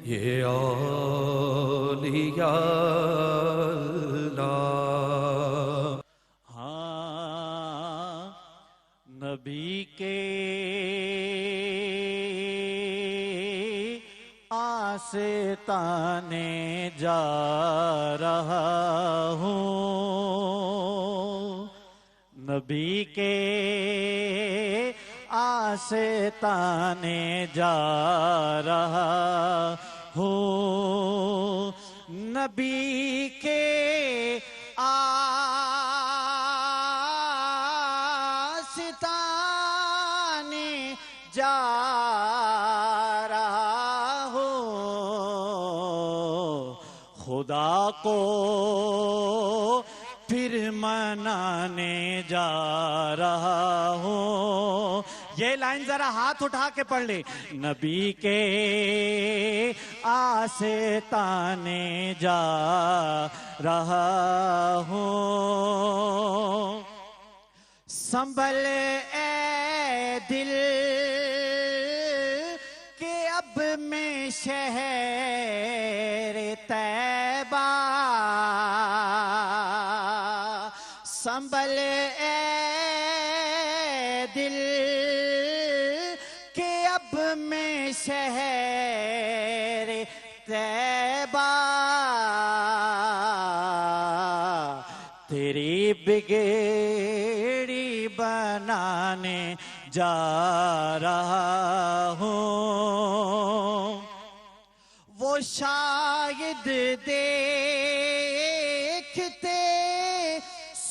یہ اولیاء اللہ۔ ہاں نبی کے آستانے جا رہا ہوں، نبی کے آستانے جا رہا ہوں، نبی کے آستانے جا رہا ہوں، خدا کو پھر منانے جا رہا ہوں۔ یہ لائن ذرا ہاتھ اٹھا کے پڑھ لے۔ نبی کے آستانے جا رہا ہوں، سنبھل اے دل کہ اب میں شہر طیبہ، سنبھل اے دل کہ اب میں شہر طیبہ تیری بگڑی بنانے جا رہا ہوں۔ وہ شاید دیکھتے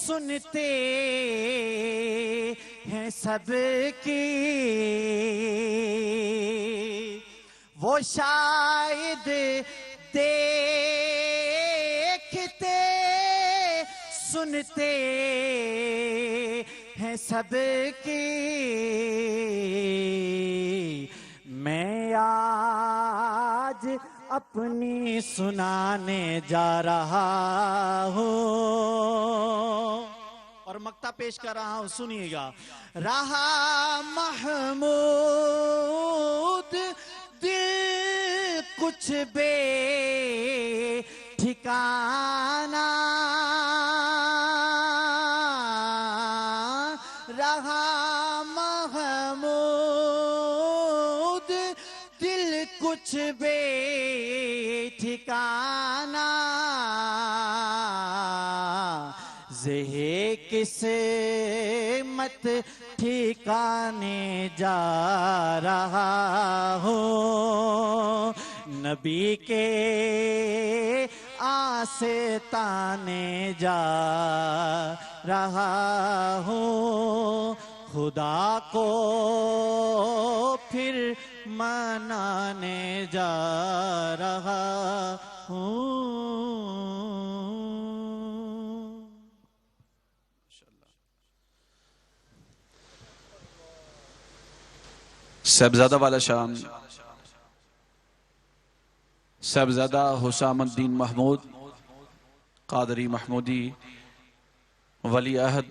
سنتے ہیں سب کی، وہ شاید دیکھتے سنتے ہیں سب کی، میں آج اپنی سنانے جا رہا ہوں، اور مقطع پیش کر رہا ہوں، سنیے گا۔ رہا محمود دل کچھ بے ٹھکانہ، رہا محمود دل کچھ بے ٹھکانہ، زہ قسمت ٹھکانے جا رہا ہوں، نبی کے آستانے جا رہا ہوں، خدا کو پھر منانے جا رہا ہوں۔ صاحبزادہ والا شان صاحبزادہ حسام الدین محمود قادری محمودی ولی عہد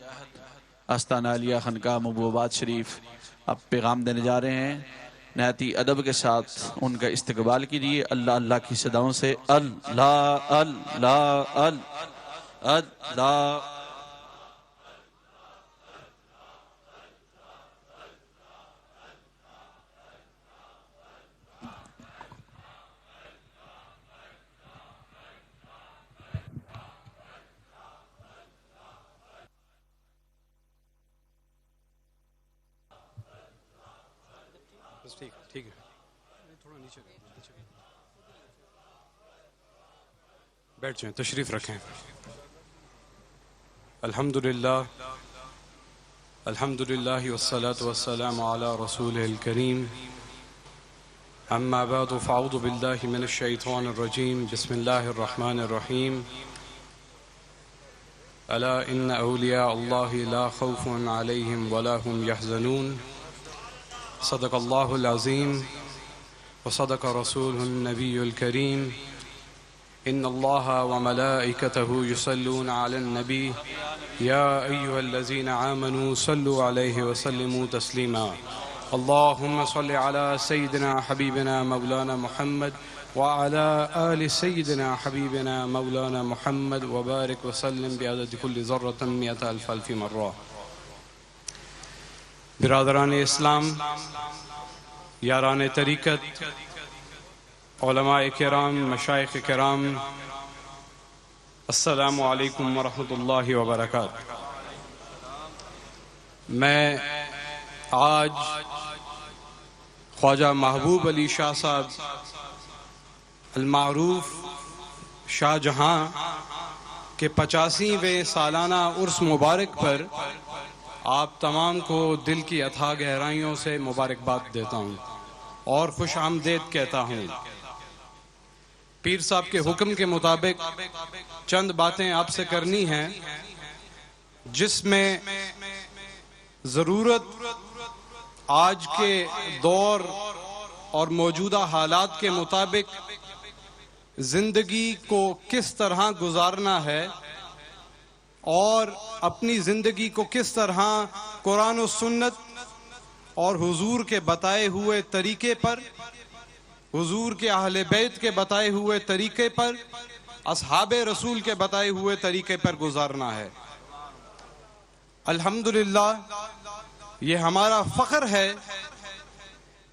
آستانہ عالیہ خانقاہ محبوبات شریف اب پیغام دینے جا رہے ہیں۔ نہایت ہی ادب کے ساتھ ان کا استقبال کیجیے اللہ اللہ کی صداؤں سے۔ اللہ اللہ اللہ ٹھیک ہے تھوڑا نیچے بیٹھ جائیں، تشریف رکھیں۔ الحمدللہ والصلاة والسلام على رسوله الكريم، اما بعد فاعوذ باللہ من الشیطان الرجیم، بسم اللہ الرحمن الرحیم۔ الا ان اولیاء اللہ لا خوف علیہم ولا هم يحزنون، صدق اللہ العظیم وصدق رسوله النبی الکریم۔ ان اللہ وملائکته یصلون علی النبی یا ایہا الذین آمنوا صلوا علیہ وسلموا تسلیما۔ اللہم صل علی سیدنا حبیبنا مولانا محمد وعلى آل سيدنا حبيبنا مولانا محمد وبارك وسلم بعدد كل ذرة 100,000 ألف مرة. برادران اسلام، یاران طریقت، علماء کرام، مشائخ کرام، السلام علیکم ورحمۃ اللہ وبرکاتہ. میں آج خواجہ محبوب علی شاہ صاحب المعروف شاہ جہاں کے 85ویں سالانہ عرس مبارک پر آپ تمام کو دل کی اتھاہ گہرائیوں سے مبارکباد دیتا ہوں اور خوش آمدید کہتا ہوں. پیر صاحب کے حکم کے مطابق چند باتیں آپ سے کرنی ہیں جس میں ضرورت آج کے دور اور موجودہ حالات کے مطابق زندگی کو کس طرح گزارنا ہے اور اپنی زندگی کو کس طرح قرآن و سنت اور حضور کے بتائے ہوئے طریقے پر، حضور کے اہل بیت کے بتائے ہوئے طریقے پر، اصحاب رسول کے بتائے ہوئے طریقے پر گزارنا ہے. الحمدللہ یہ ہمارا فخر ہے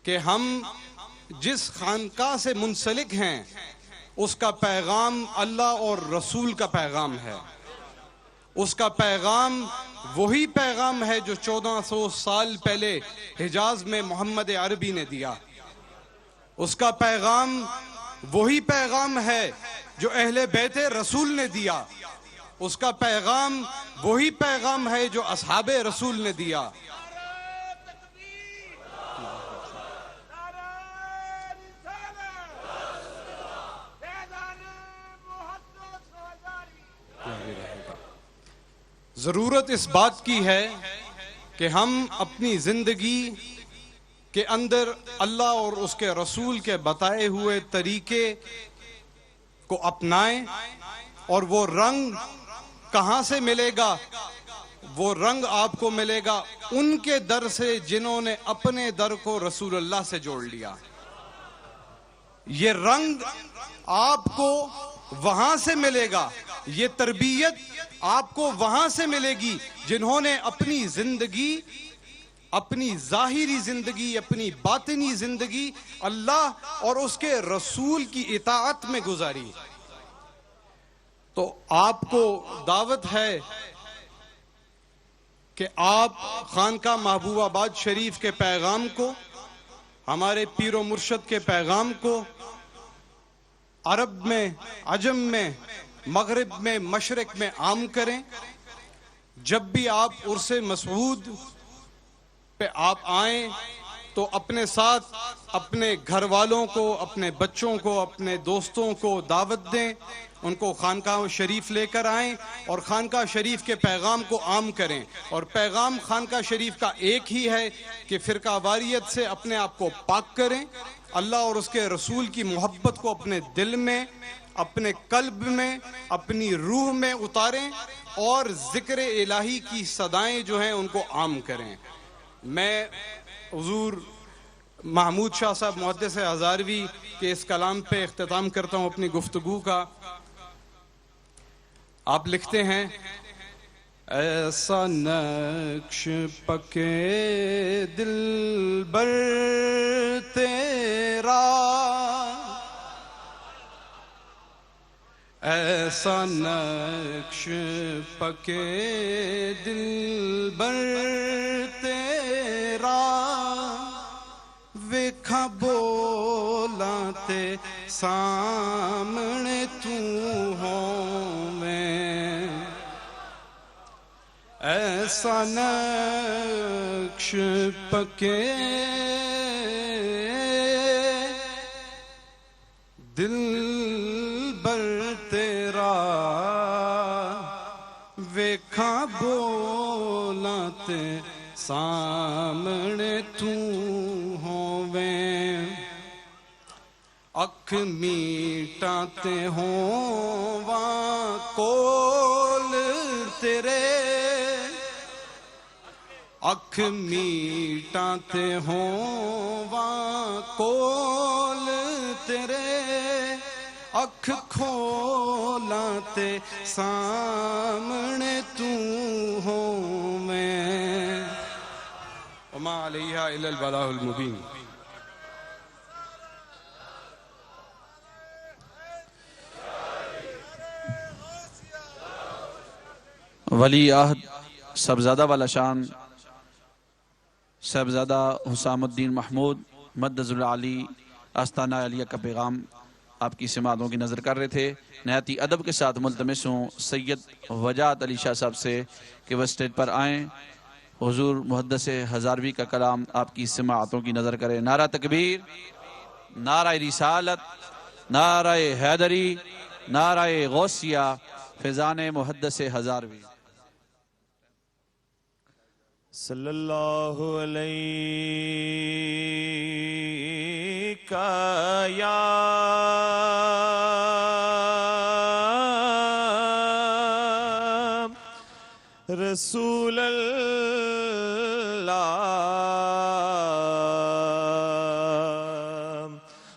کہ ہم جس خانقاہ سے منسلک ہیں اس کا پیغام اللہ اور رسول کا پیغام ہے. اس کا پیغام وہی پیغام ہے جو 1400 سال پہلے حجاز میں محمد عربی نے دیا. اس کا پیغام وہی پیغام ہے جو اہل بیت رسول نے دیا. اس کا پیغام وہی پیغام ہے جو اصحاب رسول نے دیا. ضرورت اس بات کی ہے کہ ہم اپنی زندگی کے اندر اللہ اور اس کے رسول کے بتائے ہوئے طریقے کو اپنائیں. اور وہ رنگ کہاں سے ملے گا؟ وہ رنگ آپ کو ملے گا ان کے در سے جنہوں نے اپنے در کو رسول اللہ سے جوڑ لیا. یہ رنگ آپ کو وہاں سے ملے گا، یہ تربیت آپ کو وہاں سے ملے گی جنہوں نے اپنی زندگی، اپنی ظاہری زندگی، اپنی باطنی زندگی اللہ اور اس کے رسول کی اطاعت میں گزاری. تو آپ کو دعوت ہے کہ آپ خانقاہ محبوب آباد شریف کے پیغام کو، ہمارے پیر و مرشد کے پیغام کو عرب میں، عجم میں، مغرب میں، مشرق میں عام کریں. جب بھی آپ عرس مسعود پہ آپ آئیں تو اپنے ساتھ اپنے گھر والوں کو، اپنے بچوں کو، اپنے دوستوں کو دعوت دیں، ان کو خانقاہ شریف لے کر آئیں اور خانقاہ شریف کے پیغام کو عام کریں. اور پیغام خانقاہ شریف کا ایک ہی ہے کہ فرقہ واریت سے اپنے آپ کو پاک کریں، اللہ اور اس کے رسول کی محبت کو اپنے دل میں، اپنے قلب میں، اپنی روح میں اتاریں اور ذکر الہی کی صدائیں جو ہیں ان کو عام کریں. میں حضور محمود شاہ صاحب محدث ہزاروی کے اس کلام پہ اختتام کرتا ہوں اپنی گفتگو کا. آپ لکھتے ہیں: ایسا نقش پکے دل بر تیرا، ایسا نقش پکے دل بر تیرا، ویکھا بولا تے سامنے تو ہوویں، ایسا نقش پکے دل بر تیرا، ویکھا بولا تے سامنے تو ہوویں، اکھ میٹاں تے ہوواں کول تیرے، اکھ میٹاں تے ہوواں کول تیرے اکھ کھولاں تے سامنے تو ہوویں وما علیہا الا البلاغ المبین. ولی عہد صاحبزادہ والا شان صاحبزادہ حسام الدین محمود مدظ العالی آستانہ علیہ کا پیغام آپ کی سماعتوں کی نظر کر رہے تھے. نہایت ہی ادب کے ساتھ ملتمس ہوں سید وجاہت علی شاہ صاحب سے کہ وہ اسٹیج پر آئیں، حضور محدث ہزاروی کا کلام آپ کی سماعتوں کی نظر کریں. نعرہ تکبیر، نعرہ رسالت، نعرہ حیدری، نعرہ غوثیہ، فیضان محدث ہزاروی. صلی اللہ علیہ یا رسول اللہ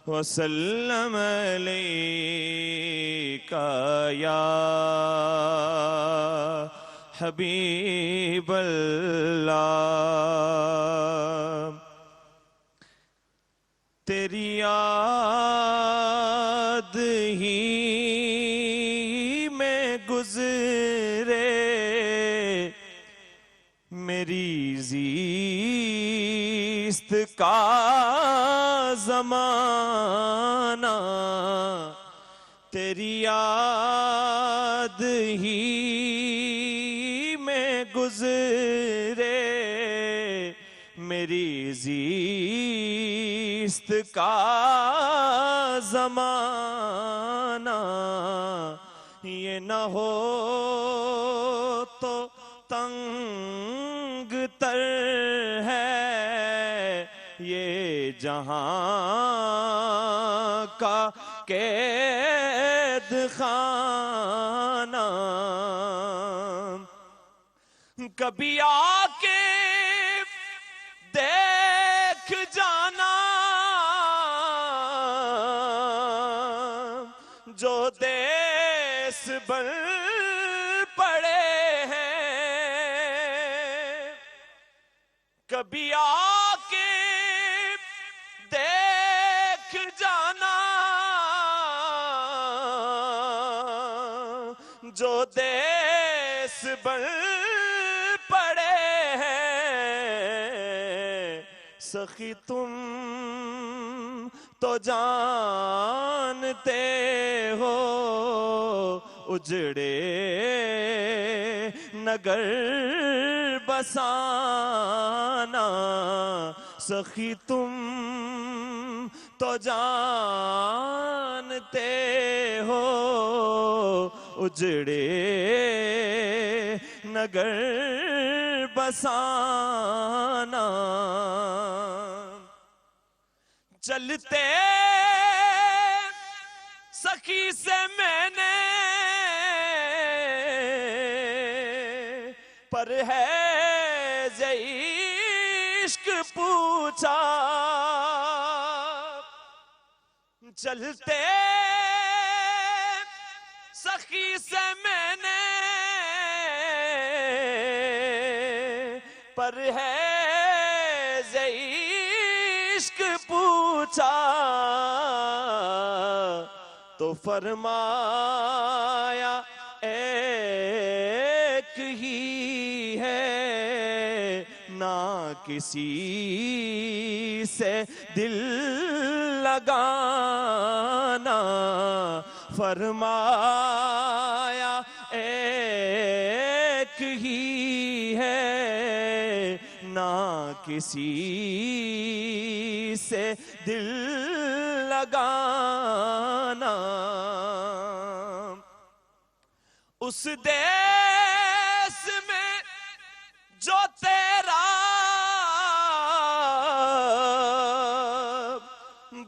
وسلم علیکہ یا حبیب اللہ. تیری یاد ہی میں گزرے میری زیست کا زمانہ، تیری یاد ہی میں گزرے میری زیست کا زمانہ. یہ نہ ہو تو تنگ تر ہے یہ جہاں کا قید خانہ. کبھی آ کے دیکھ جانا جو دیس بن پڑے ہیں، کبھی آ کے دیکھ جانا جو دیس بن پڑے ہیں. سخی تم تو جانتے ہو اجڑے نگر بسانا. سخی تم تو جانتے ہو اجڑے نگر بسانا. چلتے سخی سے میں نے پرہیز عشق پوچھا، چلتے سخی سے میں نے پرہیز عشق پوچھا تو فرمایا ایک ہی ہے نہ کسی سے دل لگانا. فرمایا ایک ہی ہے نہ کسی سے دل لگانا. اس دیس میں جو تیرا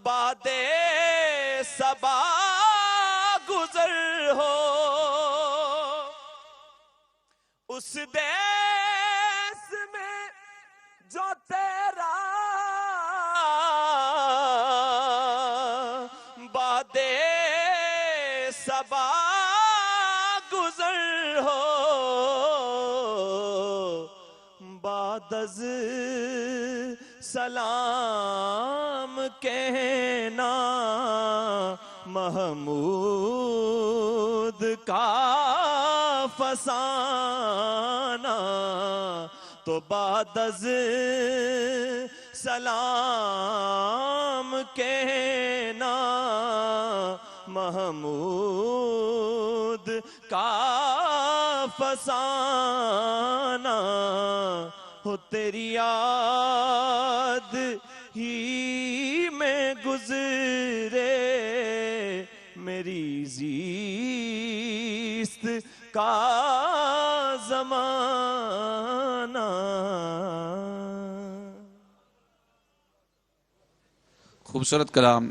بادے صبا گزر ہو، اس دیس میں جو تیرا صبا گزر ہو بعد از سلام کہنا محمود کا فسانہ تو بعد از سلام کہنا محمود کا فسانہ ہو تیری یاد ہی میں گزرے میری زیست کا زمانہ. خوبصورت کلام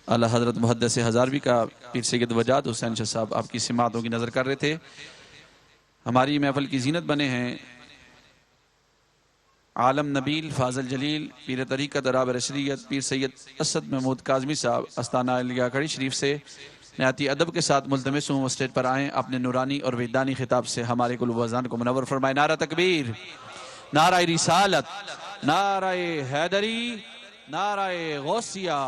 اعلیٰ حضرت محدث ہزاروی کا پیر سید وجاد حسین شاہ صاحب آپ کی سماعتوں کی نظر کر رہے تھے. ہماری محفل کی زینت بنے ہیں عالم نبیل فاضل جلیل پیر طریقت رابر شریعت پیر سید اسد محمود کاظمی صاحب استانہ علیہ کھڑی شریف سے نہایتی ادب کے ساتھ ملتمس ہوں اسٹیج پر آئیں اپنے نورانی اور وجدانی خطاب سے ہمارے قلوب و اذہان کو منور فرمائیں. نعرہ تکبیر، نعرہ رسالت، نعرہ حیدری، نعرہ غوثیہ،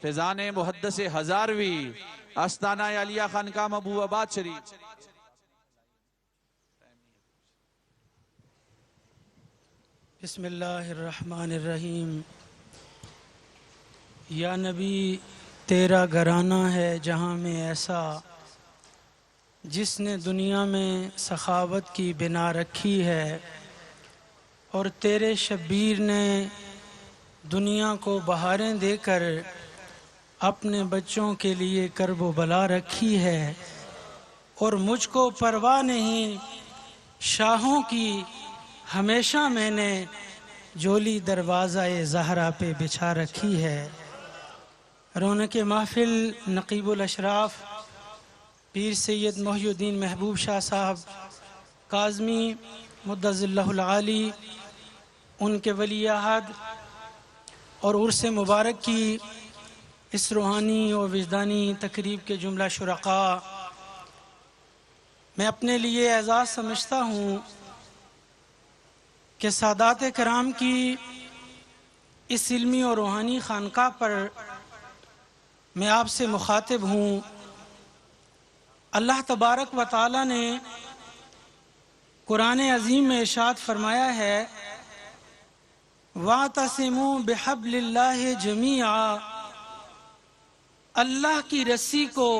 فیضان محدث ہزاروی، استانہ علیہ خانقاہ محبوب آباد شریف. بسم اللہ الرحمن الرحیم. یا نبی تیرا گھرانہ ہے جہاں میں ایسا جس نے دنیا میں سخاوت کی بنا رکھی ہے، اور تیرے شبیر نے دنیا کو بہاریں دے کر اپنے بچوں کے لیے کرب و بلا رکھی ہے، اور مجھ کو پرواہ نہیں شاہوں کی ہمیشہ میں نے جولی دروازہ زہرا پہ بچھا رکھی ہے. رونق محفل نقیب الاشراف پیر سید محی الدین محبوب شاہ صاحب کاظمی مدظ اللہ العالی، ان کے ولی عہد اور عرس مبارک کی اس روحانی اور وجدانی تقریب کے جملہ شرکاء، میں اپنے لیے اعزاز سمجھتا ہوں کہ سادات کرام کی اس علمی اور روحانی خانقاہ پر میں آپ سے مخاطب ہوں. اللہ تبارک و تعالی نے قرآن عظیم میں ارشاد فرمایا ہے وَاعْتَصِمُوا بِحَبْلِ اللَّهِ جَمِيعًا، اللہ کی رسی کو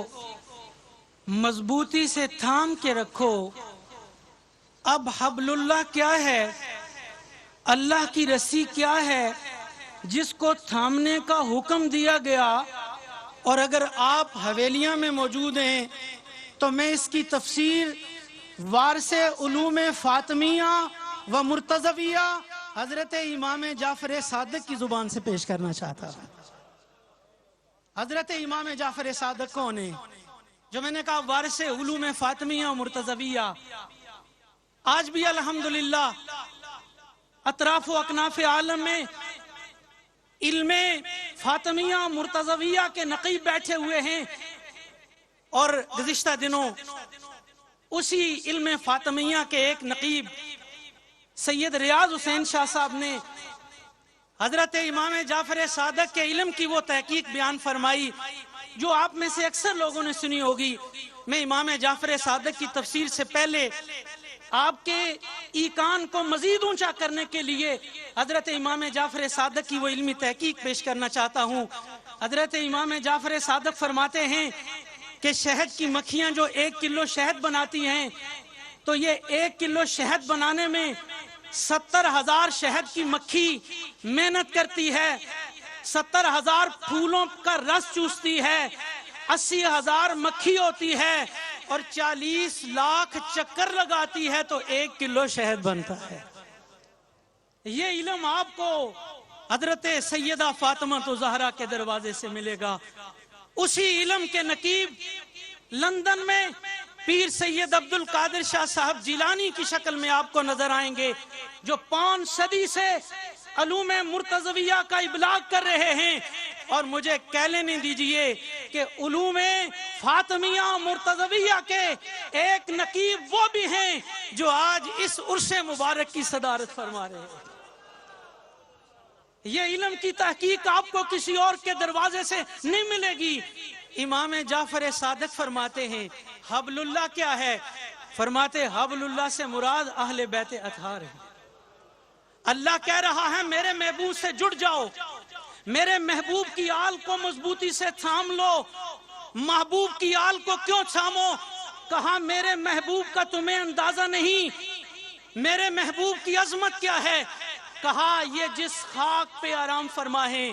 مضبوطی سے تھام کے رکھو. اب حبل اللہ کیا ہے؟ اللہ کی رسی کیا ہے جس کو تھامنے کا حکم دیا گیا؟ اور اگر آپ حویلیاں میں موجود ہیں تو میں اس کی تفسیر وارث علوم فاطمیہ و مرتضویہ حضرت امام جعفر صادق کی زبان سے پیش کرنا چاہتا ہوں. حضرت امام جعفر صادق کون ہیں؟ جو میں نے کہا وارث علوم فاطمیہ و مرتضویہ. آج بھی الحمدللہ اطراف و اکناف عالم میں علم فاطمیہ مرتضویہ کے نقیب بیٹھے ہوئے ہیں، اور گزشتہ دنوں اسی علم فاطمیہ کے ایک نقیب سید ریاض حسین شاہ صاحب نے حضرت امام جعفر صادق کے علم کی وہ تحقیق بیان فرمائی جو آپ میں سے اکثر لوگوں نے سنی ہوگی. میں امام جعفر صادق کی تفسیر سے پہلے آپ کے ایقان کو مزید اونچا کرنے کے لیے حضرت امام جعفر صادق کی وہ علمی تحقیق پیش کرنا چاہتا ہوں. حضرت امام جعفر صادق فرماتے ہیں کہ شہد کی مکھیاں جو 1 کلو شہد بناتی ہیں تو یہ 1 کلو شہد بنانے میں 70,000 شہد کی مکھی محنت کرتی ہے، 70,000 پھولوں کا رس چوستی ہے، 80,000 مکھی ہوتی ہے، اور 40 لاکھ چکر لگاتی ہے تو 1 کلو شہد بنتا ہے. یہ علم آپ کو حضرت سیدہ فاطمہ زہرا کے دروازے سے ملے گا. اسی علم کے نقیب لندن میں پیر سید عبد القادر شاہ صاحب جیلانی کی شکل میں آپ کو نظر آئیں گے، جو 5 صدی سے علوم مرتضویہ کا ابلاغ کر رہے ہیں. اور مجھے کہہ لینے دیجئے کہ علوم فاطمیہ مرتضویہ کے ایک نقیب وہ بھی ہیں جو آج اس عرص مبارک کی صدارت فرما رہے ہیں۔ یہ علم کی تحقیق آپ کو کسی اور کے دروازے سے نہیں ملے گی۔ امام جعفر صادق فرماتے ہیں حبل اللہ کیا ہے؟ فرماتے حبل اللہ سے مراد اہل بیت اطہار ہے۔ اللہ کہہ رہا ہے میرے محبوب سے جڑ جاؤ، میرے محبوب کی آل کو مضبوطی سے تھام لو۔ محبوب کی آل کو کیوں تھامو؟ کہا میرے محبوب کا تمہیں اندازہ نہیں، میرے محبوب کی عظمت کیا ہے؟ کہا یہ جس خاک پہ آرام فرما ہے۔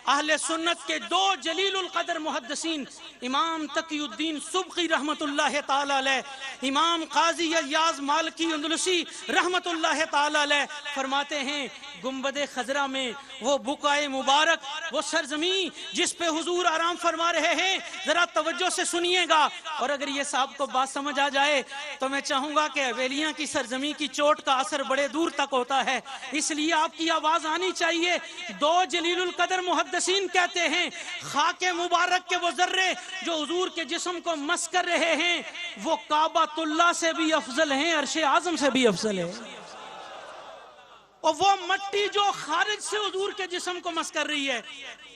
اہل سنت کے دو جلیل القدر محدثین امام تقی الدین سبقی رحمت اللہ تعالی علیہ، امام قاضی ایاز مالکی اندلسی رحمت اللہ تعالی علیہ فرماتے ہیں گنبد خضرا میں وہ بقعہ مبارک، وہ سرزمین جس پہ حضور آرام فرما رہے ہیں، ذرا توجہ سے سنیے گا، اور اگر یہ صاحب کو بات سمجھ آ جائے تو میں چاہوں گا کہ حویلیاں کی سرزمین کی چوٹ کا اثر بڑے دور تک ہوتا ہے، اس لیے آپ کی آواز آنی چاہیے۔ دو جلیل القدر محدثین کہتے ہیں خاک مبارک کے وہ ذرے جو حضور کے جسم کو مس کر رہے ہیں وہ کعبۃ اللہ سے بھی افضل ہیں، عرش اعظم سے بھی افضل ہے، اور وہ مٹی جو خارج سے حضور کے جسم کو مس کر رہی ہے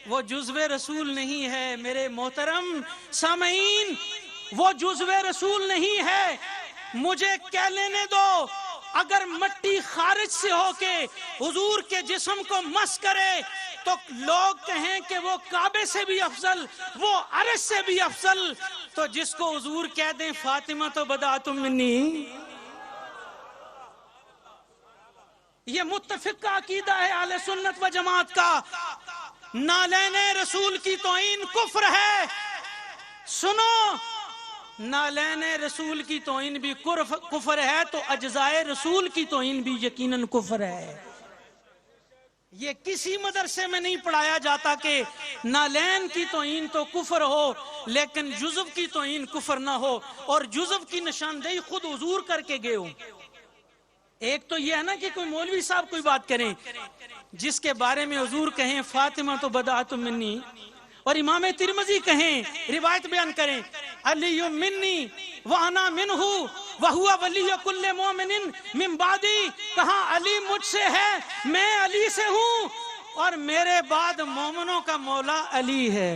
وہ جزو رسول نہیں ہے۔ میرے محترم سامعین، وہ جزو رسول نہیں ہے۔ مجھے کہہ لینے دو اگر مٹی خارج سے ہو کے حضور کے جسم کو مس کرے تو لوگ کہیں کہ وہ کعبے سے بھی افضل، وہ عرش سے بھی افضل، تو جس کو حضور کہہ دیں فاطمہ تو بدعۃ منی، یہ متفق کا عقیدہ ہے اہل سنت و جماعت کا۔ نالین رسول کی توہین کفر ہے۔ سنو، نالین رسول کی توہین بھی کفر ہے تو اجزائے رسول کی توہین بھی یقیناً کفر ہے۔ یہ کسی مدرسے میں نہیں پڑھایا جاتا کہ نالین کی توہین تو کفر ہو لیکن جزو کی توہین کفر نہ ہو، اور جزو کی نشاندہی خود حضور کر کے گئے ہوں۔ ایک تو یہ ہے نا کہ کوئی مولوی صاحب کوئی بات کریں جس کے بارے میں حضور کہیں فاطمہ تو بدعۃ منی، اور امام ترمذی کہیں روایت بیان کریں علی منی وانا منہ وہو ولی کل مومن من بعدی، کہاں علی مجھ سے ہے، میں علی سے ہوں، اور میرے بعد مومنوں کا مولا علی ہے۔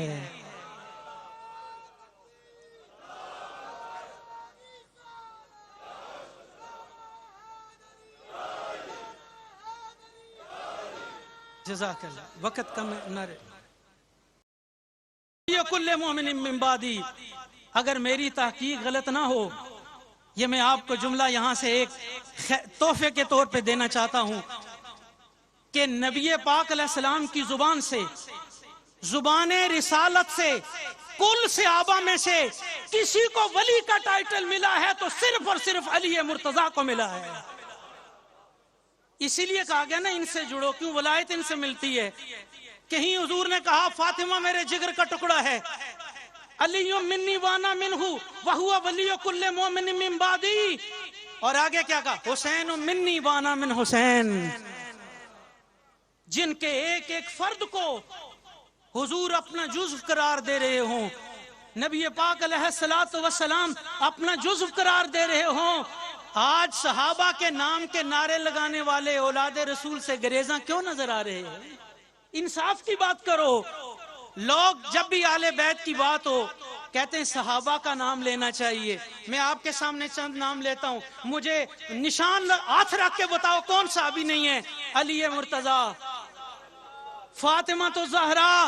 جزاک اللہ، وقت کم نہ رہے۔ کل مومن من بعدی، اگر میری تحقیق غلط نہ ہو، یہ میں آپ کو جملہ یہاں سے ایک تحفے کے طور پہ دینا چاہتا ہوں کہ نبی پاک علیہ السلام کی زبان سے، زبان رسالت سے، کل صحابہ میں سے کسی کو ولی کا ٹائٹل ملا ہے تو صرف اور صرف علی مرتضیٰ کو ملا ہے۔ اسی لیے کہا گیا نا ان سے جڑو، کیوں ولایت ان سے ملتی ہے۔ کہیں حضور نے کہا فاطمہ میرے جگر کا ٹکڑا ہے، علی منی وانا منہ وہو ولی کل مومن من بعدی، اور آگے کیا کہا حسین منی وانا من حسین، جن کے ایک ایک فرد کو حضور اپنا جزو قرار دے رہے ہوں، نبی پاک علیہ الصلوۃ والسلام اپنا جزو قرار دے رہے ہوں۔ آج صحابہ کے نام کے نعرے لگانے والے اولاد رسول سے گریزاں کیوں نظر آ رہے ہیں؟ انصاف کی بات کرو۔ لوگ جب بھی اہل بیت کی بات ہو کہتے ہیں صحابہ کا نام لینا چاہیے۔ میں آپ کے سامنے چند نام لیتا ہوں، مجھے نشان ہاتھ رکھ کے بتاؤ کون صحابی نہیں ہے۔ علی مرتضیٰ، فاطمہ الزہرا،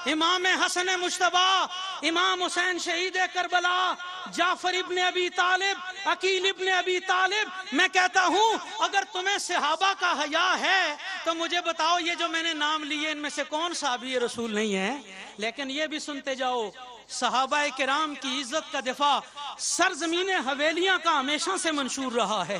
امام حسن مجتبی، امام حسین شہید کربلا، جعفر ابن ابی طالب، عقیل ابن ابی طالب۔ میں کہتا ہوں اگر تمہیں صحابہ کا حیا ہے تو مجھے بتاؤ یہ جو میں نے نام لیے ان میں سے کون صحابی رسول نہیں ہے؟ لیکن یہ بھی سنتے جاؤ، صحابہ کرام کی عزت کا دفاع سرزمین حویلیاں کا ہمیشہ سے منشور رہا ہے۔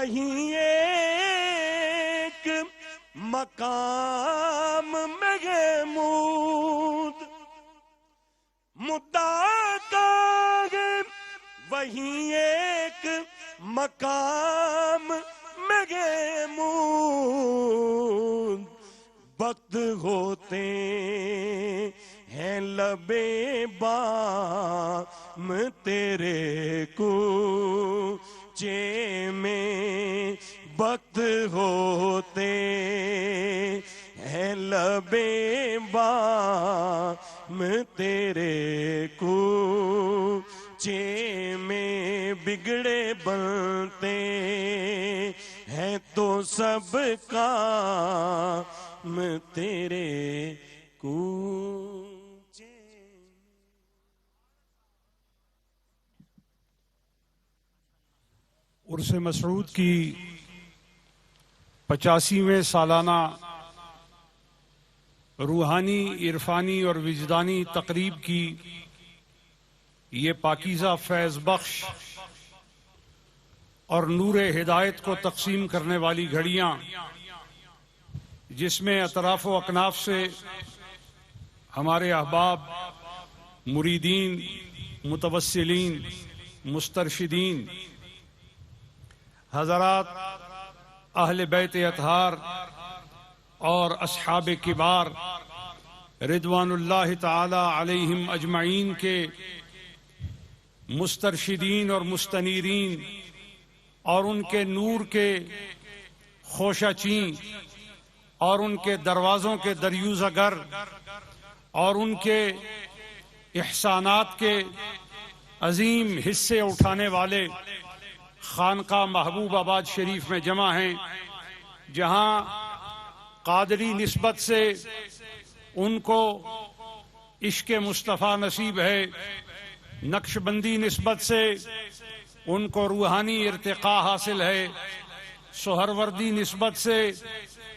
وہیں ایک مقام محمود مدعا کا ہے، وہیں ایک مقام محمود وقت ہوتے ہیں لبے بام تیرے کوچے میں، وقت ہوتے ہیں لبے بام تیرے کوچے میں، بگڑے بنتے ہیں تو سب کام تیرے کوچے۔ عرس مسعود کی 85ویں سالانہ روحانی، عرفانی اور وجدانی تقریب کی یہ پاکیزہ فیض بخش اور نور ہدایت کو تقسیم کرنے والی گھڑیاں، جس میں اطراف و اکناف سے ہمارے احباب، مریدین، متوسلین، مسترشدین، حضرات اہل بیت اطہار اور اصحاب کبار رضوان اللہ تعالی علیہم اجمعین کے مسترشدین اور مستنیرین اور ان کے نور کے خوشہ چین اور ان کے دروازوں کے دریوزہ گر اور ان کے احسانات کے عظیم حصے اٹھانے والے خانقاہ محبوب آباد شریف میں جمع ہیں، جہاں قادری نسبت سے ان کو عشق مصطفیٰ نصیب ہے، نقش بندی نسبت سے ان کو روحانی ارتقاء حاصل ہے، سہروردی نسبت سے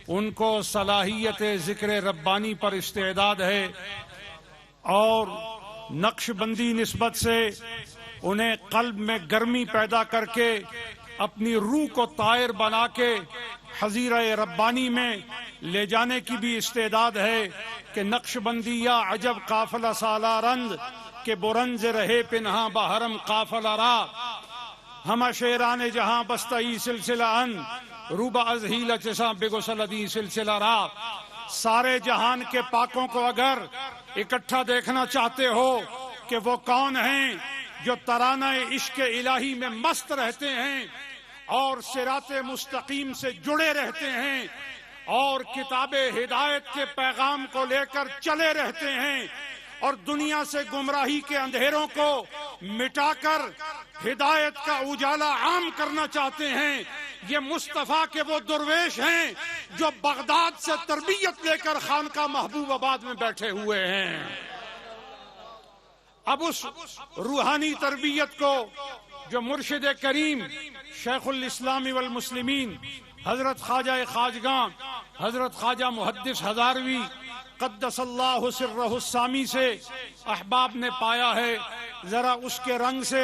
ان کو صلاحیت ذکر ربانی پر استعداد ہے، اور نقش بندی نسبت سے انہیں قلب میں گرمی پیدا کر کے اپنی روح کو طائر بنا کے حضیرہ ربانی میں لے جانے کی بھی استعداد ہے کہ نقش بندی یا عجب قافلہ سالہ رند کہ برنز رہے پنہاں بحرم قافلہ را، ہمہ شیران جہاں بستئی سلسلہ ان روبہ از ہیلہ چساں بگسلدی سلسلہ را۔ سارے جہان کے پاکوں کو اگر اکٹھا دیکھنا چاہتے ہو کہ وہ کون ہیں جو ترانہ عشق الہی میں مست رہتے ہیں اور صراط مستقیم سے جڑے رہتے ہیں اور کتاب ہدایت کے پیغام کو لے کر چلے رہتے ہیں اور دنیا سے گمراہی کے اندھیروں کو مٹا کر ہدایت کا اجالا عام کرنا چاہتے ہیں، یہ مصطفیٰ کے وہ درویش ہیں جو بغداد سے تربیت لے کر خانقاہ محبوب آباد میں بیٹھے ہوئے ہیں۔ اب اس روحانی تربیت کو جو مرشد کریم شیخ الاسلام والمسلمین حضرت خواجہ خواجگاں حضرت خواجہ محدث ہزاروی قدس اللہ سرہ السامی سے احباب نے پایا ہے، ذرا اس کے رنگ سے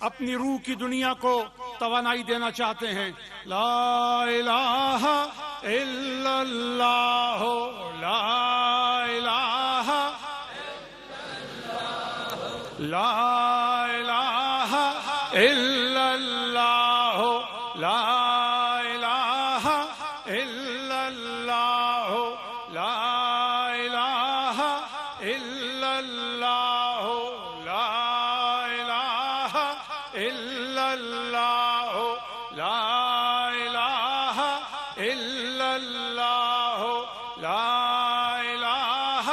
اپنی روح کی دنیا کو توانائی دینا چاہتے ہیں۔ لا الہ الا اللہ، لا الہ لا الہ الا اللہ، لا الہ الا اللہ، لا الہ الا اللہ، لا الہ الا اللہ، لا الہ الا اللہ، لا الہ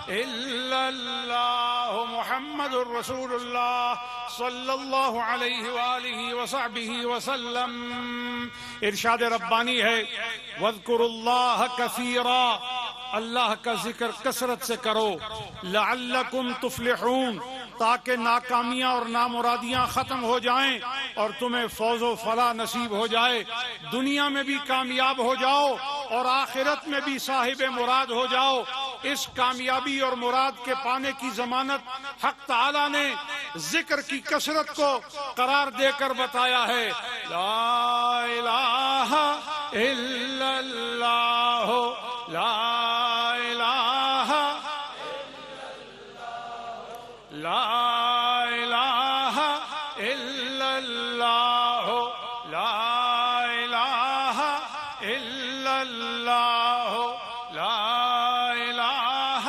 الا اللہ، محمد الرسول اللہ صلی اللہ علیہ وآلہ وصحبہ وسلم۔ ارشاد ربانی ہے وَاذْكُرُوا اللَّهَ كَثِيرًا، اللہ کا ذکر کثرت سے کرو، لَعَلَّكُمْ تُفْلِحُونَ، تاکہ ناکامیاں اور نامرادیاں ختم ہو جائیں اور تمہیں فوز و فلاح نصیب ہو جائے، دنیا میں بھی کامیاب ہو جاؤ اور آخرت میں بھی صاحب مراد ہو جاؤ۔ اس کامیابی اور مراد کے پانے کی ضمانت حق تعالی نے ذکر کی کثرت کو قرار دے کر بتایا ہے۔ لا الہ الا اللہ لا الہ لا الہ الا اللہ لا الہ الا اللہ لا الہ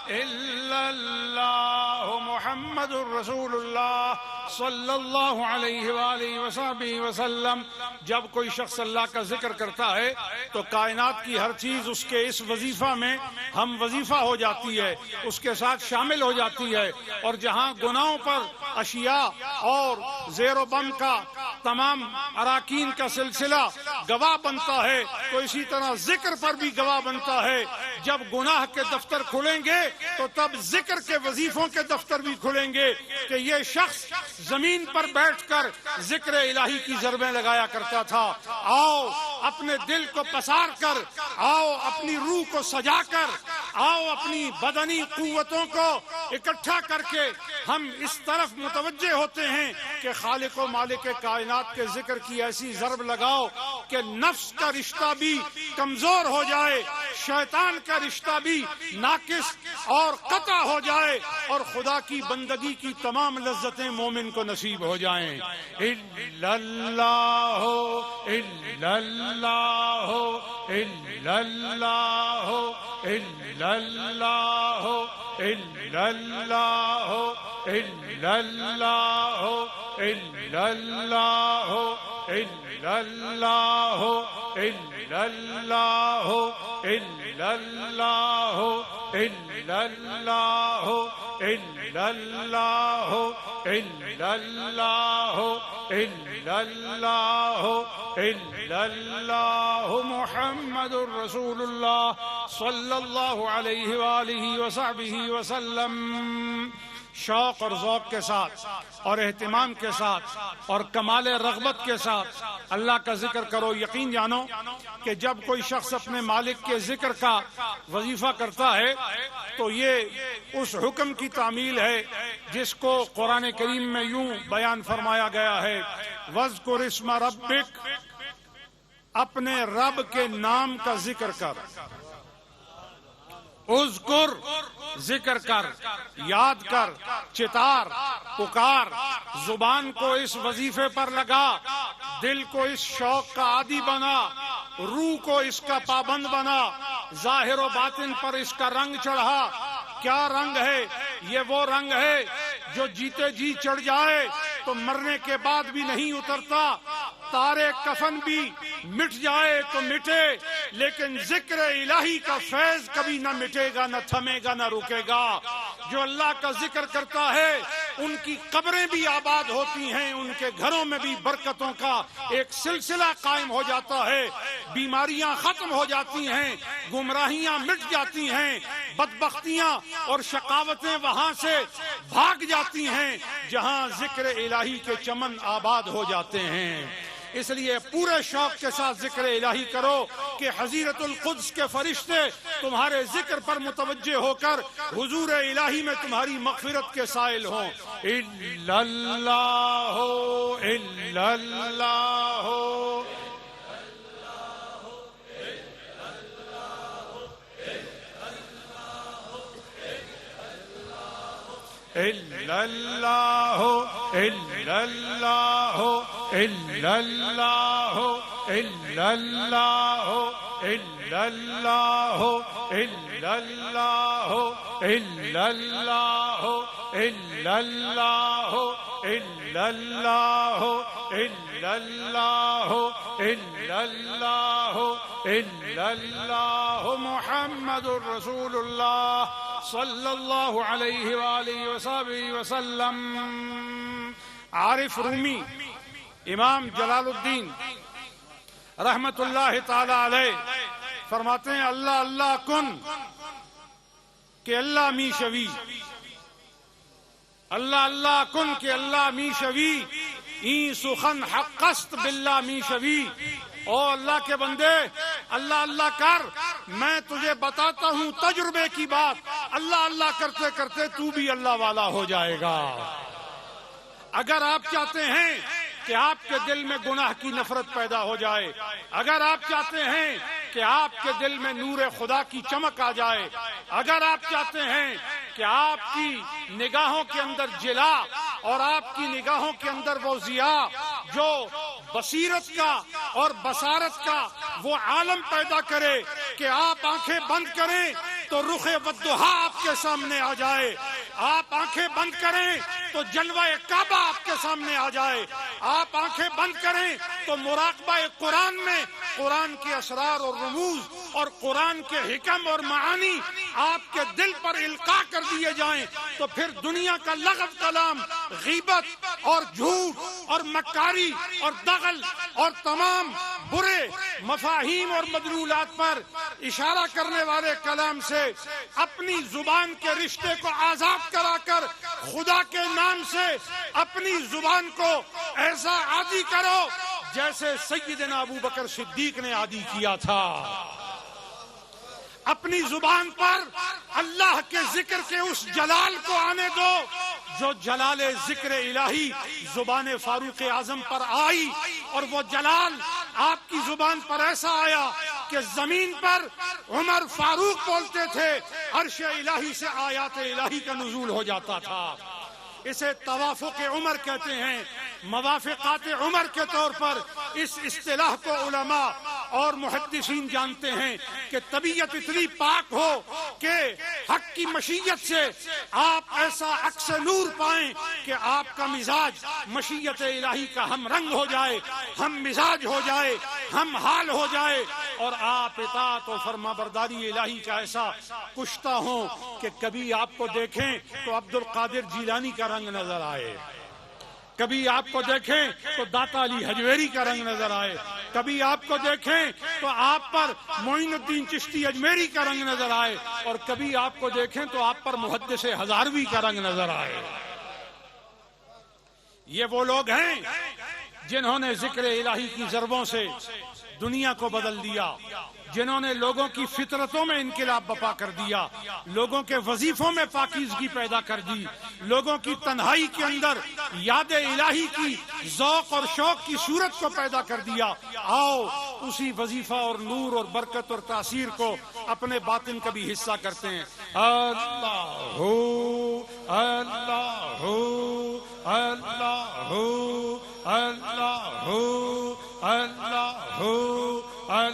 الا اللہ محمد الرسول اللہ صلی اللہ علیہ وآلہ وصحبہ وسلم. جب کوئی شخص اللہ کا ذکر کرتا ہے تو کائنات کی ہر چیز اس کے اس وظیفہ میں ہم وظیفہ ہو جاتی ہے، اس کے ساتھ شامل ہو جاتی ہے. اور جہاں گناہوں پر اشیاء اور زیر و بم کا تمام اراکین کا سلسلہ گواہ بنتا ہے، تو اسی طرح ذکر پر بھی گواہ بنتا ہے. جب گناہ کے دفتر کھلیں گے تو تب ذکر کے وظیفوں کے دفتر بھی کھلیں گے کہ یہ شخص زمین پر بیٹھ کر ذکر الہی کی ضربیں لگایا کرتا تھا. آؤ اپنے دل کو پسار کر، آؤ اپنی روح کو سجا کر، آؤ اپنی بدنی قوتوں کو اکٹھا کر کے ہم اس طرف متوجہ ہوتے ہیں کہ خالق و مالک کائنات کے ذکر کی ایسی ضرب لگاؤ کہ نفس کا رشتہ بھی کمزور ہو جائے، شیطان کا رشتہ بھی ناقص اور قطع ہو جائے، اور خدا کی بندگی کی تمام لذتیں مومن کو نصیب ہو جائیں. الا اللہ الا اللہ الا اللہ الا اللہ الا اللہ الا اللہ الا اللہ الا اللہ الا اللہ الا اللہ الا اللہ الا اللہ الا اللہ الا اللہ الا اللہ محمد الرسول اللہ صلی اللہ علیہ وآلہ وصحبہ وسلم. شوق اور ذوق کے ساتھ اور اہتمام کے ساتھ اور کمال رغبت کے ساتھ اللہ کا ذکر کرو. یقین جانو کہ جب کوئی شخص اپنے مالک کے ذکر کا وظیفہ کرتا ہے تو یہ اس حکم کی تعمیل ہے جس کو قرآن کریم میں یوں بیان فرمایا گیا ہے، وَاذْكُرِ اسْمَ رَبِّكَ، اپنے رب کے نام کا ذکر کر. اذکر، ذکر کر، یاد کر، چتار، پکار، زبان کو اس وظیفے پر لگا، دل کو اس شوق کا عادی بنا، روح کو اس کا پابند بنا، ظاہر و باطن پر اس کا رنگ چڑھا. کیا رنگ ہے؟ یہ وہ رنگ ہے جو جیتے جی چڑھ جائے تو مرنے کے بعد بھی نہیں اترتا. تارے کفن بھی مٹ جائے تو مٹے، لیکن ذکر الہی کا فیض کبھی نہ مٹے گا، نہ تھمے گا، نہ رکے گا. جو اللہ کا ذکر کرتا ہے ان کی قبریں بھی آباد ہوتی ہیں، ان کے گھروں میں بھی برکتوں کا ایک سلسلہ قائم ہو جاتا ہے، بیماریاں ختم ہو جاتی ہیں، گمراہیاں مٹ جاتی ہیں، بدبختیاں اور شقاوتیں وہاں سے بھاگ جاتی ہیں جہاں ذکر الہی کے چمن آباد ہو جاتے ہیں. اس لیے پورے شوق کے ساتھ ذکر الہی کرو کہ حضیرت القدس کے فرشتے تمہارے ذکر پر متوجہ ہو کر حضور الہی میں تمہاری مغفرت کے سائل ہوں. الا اللہ الا اللہ الا اللہ الا اللہ الا اللہ الا اللہ الا اللہ الا اللہ الا اللہ الا اللہ الا اللہ الا اللہ الا اللہ الا اللہ محمد الرسول اللہ صلی اللہ علیہ وآلہ وصحبہ وسلم. عارف رومی امام جلال الدین رحمت اللہ تعالی علیہ فرماتے ہیں اللہ اللہ کن کہ اللہ می شوی، اللہ اللہ کن کہ اللہ می شوی، این سخن حقست باللہ می شوی. او اللہ کے بندے اللہ اللہ کر، میں تجھے بتاتا ہوں تجربے کی بات، اللہ اللہ کرتے کرتے تو بھی اللہ والا ہو جائے گا. اگر آپ چاہتے ہیں کہ کہ آپ کے دل میں گناہ کی نفرت پیدا ہو جائے، اگر آپ چاہتے ہیں کہ آپ کے دل میں نور خدا کی چمک آ جائے، اگر آپ چاہتے ہیں کہ آپ کی نگاہوں کے اندر جلا اور آپ کی نگاہوں کے اندر وہ ضیاء جو بصیرت کا اور بصارت کا وہ عالم پیدا کرے کہ آپ آنکھیں بند کریں تو رخ والضحیٰ آپ کے سامنے آ جائے، آپ آنکھیں بند کریں تو جلوہ کعبہ آپ کے سامنے آ جائے، آپ آنکھیں بند کریں تو مراقبہ قرآن میں قرآن کے اسرار اور رموز اور قرآن کے حکم اور معانی آپ کے دل پر القاء کر دیے جائیں، تو پھر دنیا کا لغو کلام، غیبت اور جھوٹ اور مکاری اور دغل اور تمام برے مفاہیم اور مدلولات پر اشارہ کرنے والے کلام سے اپنی زبان کے رشتے کو آزاد کرا کر خدا کے نام سے اپنی زبان کو ایسا عادی کرو جیسے سیدنا ابو بکر صدیق نے عادی کیا تھا۔ اپنی زبان پر اللہ کے ذکر کے اس جلال کو آنے دو جو جلال ذکر الہی زبان فاروق اعظم پر آئی، اور وہ جلال آپ کی زبان پر ایسا آیا کہ زمین پر عمر فاروق بولتے تھے، عرش الہی سے آیات الہی کا نزول ہو جاتا تھا۔ اسے توافق عمر کہتے ہیں، موافقات عمر کے طور پر اس اصطلاح کو علماء اور محدثین جانتے ہیں کہ طبیعت اتنی پاک ہو کہ حق کی مشیت سے آپ ایسا عکس نور پائیں کہ آپ کا مزاج مشیت الہی کا ہم رنگ ہو جائے، ہم مزاج ہو جائے، ہم حال ہو جائے، اور آپ اطاعت و فرما برداری الہی کا ایسا کشتہ ہوں کہ کبھی آپ کو دیکھیں تو عبد القادر جیلانی کا رنگ نظر آئے، کبھی آپ کو دیکھیں تو داتا علی حجویری کا رنگ نظر آئے، کبھی آپ کو دیکھیں تو آپ پر معین الدین چشتی اجمیری کا رنگ نظر آئے، اور کبھی آپ کو دیکھیں تو آپ پر محدث ہزاروی کا رنگ نظر آئے۔ یہ وہ لوگ ہیں جنہوں نے ذکر الہی کی ضربوں سے دنیا کو بدل دیا، جنہوں نے لوگوں کی فطرتوں میں انقلاب برپا کر دیا، لوگوں کے وظیفوں میں پاکیزگی پیدا کر دی، لوگوں کی تنہائی کے اندر یاد الہی کی ذوق اور شوق کی صورت کو پیدا کر دیا۔ آؤ اسی وظیفہ اور نور اور برکت اور تاثیر کو اپنے باطن کا بھی حصہ کرتے ہیں۔ اللہ اللہ اللہ اللہ اللہ اللہ اللہ اللہ اللہ اللہ اللہ اللہ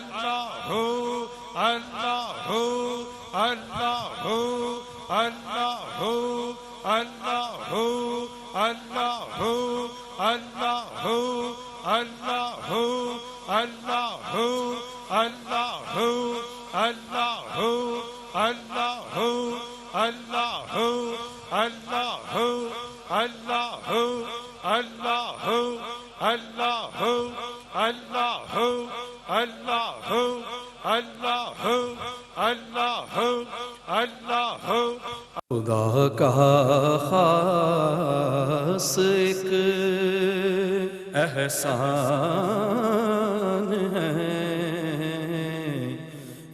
اللہ اللہ اللہ خدا کا خاص ایک احسان ہے،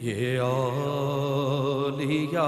یہ اولیاء